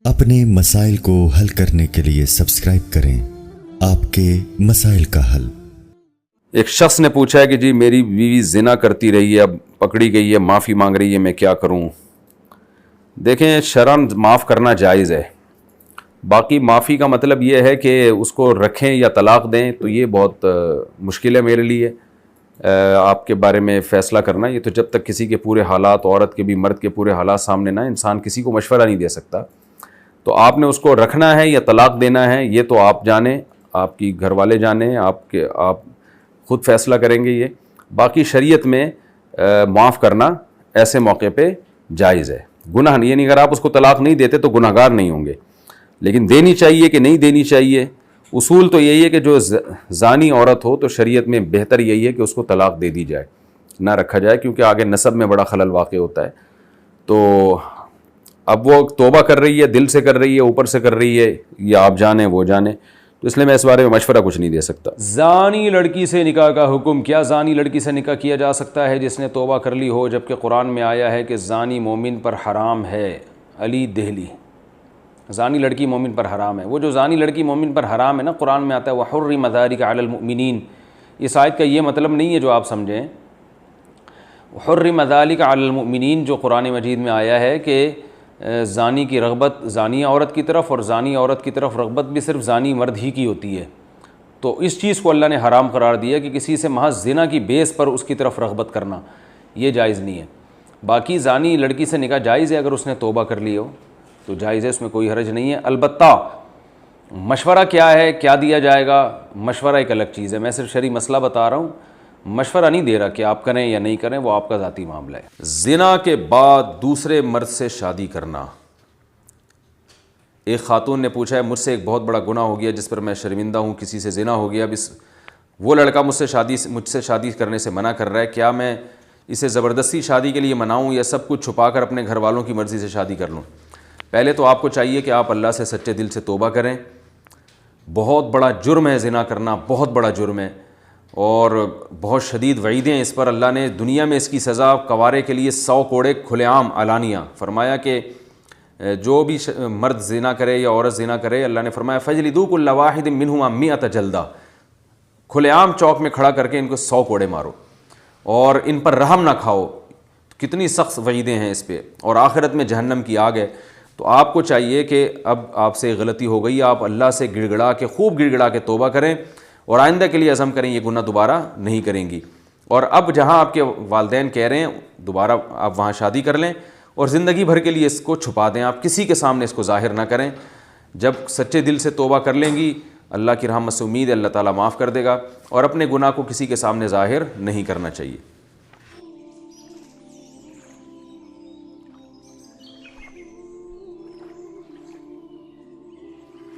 اپنے مسائل کو حل کرنے کے لیے سبسکرائب کریں آپ کے مسائل کا حل۔ ایک شخص نے پوچھا ہے کہ جی میری بیوی زنا کرتی رہی ہے، اب پکڑی گئی ہے، معافی مانگ رہی ہے، میں کیا کروں؟ دیکھیں، شرعاً معاف کرنا جائز ہے، باقی معافی کا مطلب یہ ہے کہ اس کو رکھیں یا طلاق دیں تو یہ بہت مشکل ہے میرے لیے آپ کے بارے میں فیصلہ کرنا۔ یہ تو جب تک کسی کے پورے حالات، عورت کے بھی مرد کے پورے حالات سامنے نہ، انسان کسی کو مشورہ نہیں دے سکتا۔ تو آپ نے اس کو رکھنا ہے یا طلاق دینا ہے، یہ تو آپ جانیں، آپ کی گھر والے جانیں، آپ خود فیصلہ کریں گے۔ یہ باقی شریعت میں معاف کرنا ایسے موقع پہ جائز ہے، گناہ نہیں، یعنی اگر آپ اس کو طلاق نہیں دیتے تو گناہ گار نہیں ہوں گے، لیکن دینی چاہیے کہ نہیں دینی چاہیے، اصول تو یہی ہے کہ جو زانی عورت ہو تو شریعت میں بہتر یہی ہے کہ اس کو طلاق دے دی جائے، نہ رکھا جائے، کیونکہ آگے نسب میں بڑا خلل واقع ہوتا ہے۔ تو اب وہ توبہ کر رہی ہے، دل سے کر رہی ہے، اوپر سے کر رہی ہے، یا آپ جانیں وہ جانیں، تو اس لیے میں اس بارے میں مشورہ کچھ نہیں دے سکتا۔ زانی لڑکی سے نکاح کا حکم، کیا زانی لڑکی سے نکاح کیا جا سکتا ہے جس نے توبہ کر لی ہو، جبکہ قرآن میں آیا ہے کہ زانی مومن پر حرام ہے؟ علی دہلی۔ زانی لڑکی مومن پر حرام ہے، وہ جو زانی لڑکی مومن پر حرام ہے نا، قرآن میں آتا ہے وَحُرِّمَ ذَلِكَ عَلَى الْمُؤْمِنِينَ، اس آیت کا یہ مطلب نہیں ہے جو آپ سمجھیں۔ وَحُرِّمَ ذَلِكَ عَلَى الْمُؤْمِنِينَ جو قرآن مجید میں آیا ہے کہ زانی کی رغبت زانی عورت کی طرف، اور زانی عورت کی طرف رغبت بھی صرف زانی مرد ہی کی ہوتی ہے، تو اس چیز کو اللہ نے حرام قرار دیا کہ کسی سے محض زنا کی بیس پر اس کی طرف رغبت کرنا، یہ جائز نہیں ہے۔ باقی زانی لڑکی سے نکاح جائز ہے، اگر اس نے توبہ کر لی ہو تو جائز ہے، اس میں کوئی حرج نہیں ہے۔ البتہ مشورہ کیا ہے، کیا دیا جائے گا، مشورہ ایک الگ چیز ہے، میں صرف شرعی مسئلہ بتا رہا ہوں، مشورہ نہیں دے رہا کہ آپ کریں یا نہیں کریں، وہ آپ کا ذاتی معاملہ ہے۔ زنا کے بعد دوسرے مرد سے شادی کرنا۔ ایک خاتون نے پوچھا ہے، مجھ سے ایک بہت بڑا گناہ ہو گیا جس پر میں شرمندہ ہوں، کسی سے زنا ہو گیا، اب وہ لڑکا مجھ سے شادی کرنے سے منع کر رہا ہے، کیا میں اسے زبردستی شادی کے لیے مناؤں یا سب کچھ چھپا کر اپنے گھر والوں کی مرضی سے شادی کر لوں؟ پہلے تو آپ کو چاہیے کہ آپ اللہ سے سچے دل سے توبہ کریں، بہت بڑا جرم ہے زنا کرنا، بہت بڑا جرم ہے، اور بہت شدید وعیدیں ہیں اس پر۔ اللہ نے دنیا میں اس کی سزا کوارے کے لیے 100 کوڑے کھلے عام علانیہ فرمایا کہ جو بھی مرد زنا کرے یا عورت زنا کرے، اللہ نے فرمایا فَجْلِدُوا كُلَّ وَاحِدٍ مِّنْهُمَا 100 جلدہ، کھلے عام چوک میں کھڑا کر کے ان کو 100 کوڑے مارو اور ان پر رحم نہ کھاؤ۔ کتنی سخت وعیدیں ہیں اس پہ، اور آخرت میں جہنم کی آگ ہے۔ تو آپ کو چاہیے کہ اب آپ سے غلطی ہو گئی، آپ اللہ سے گڑ گڑا کے، خوب گڑ گڑا کے توبہ کریں اور آئندہ کے لیے عزم کریں یہ گناہ دوبارہ نہیں کریں گی۔ اور اب جہاں آپ کے والدین کہہ رہے ہیں دوبارہ آپ وہاں شادی کر لیں، اور زندگی بھر کے لیے اس کو چھپا دیں، آپ کسی کے سامنے اس کو ظاہر نہ کریں۔ جب سچے دل سے توبہ کر لیں گی، اللہ کی رحمت سے امید ہے اللہ تعالیٰ معاف کر دے گا، اور اپنے گناہ کو کسی کے سامنے ظاہر نہیں کرنا چاہیے۔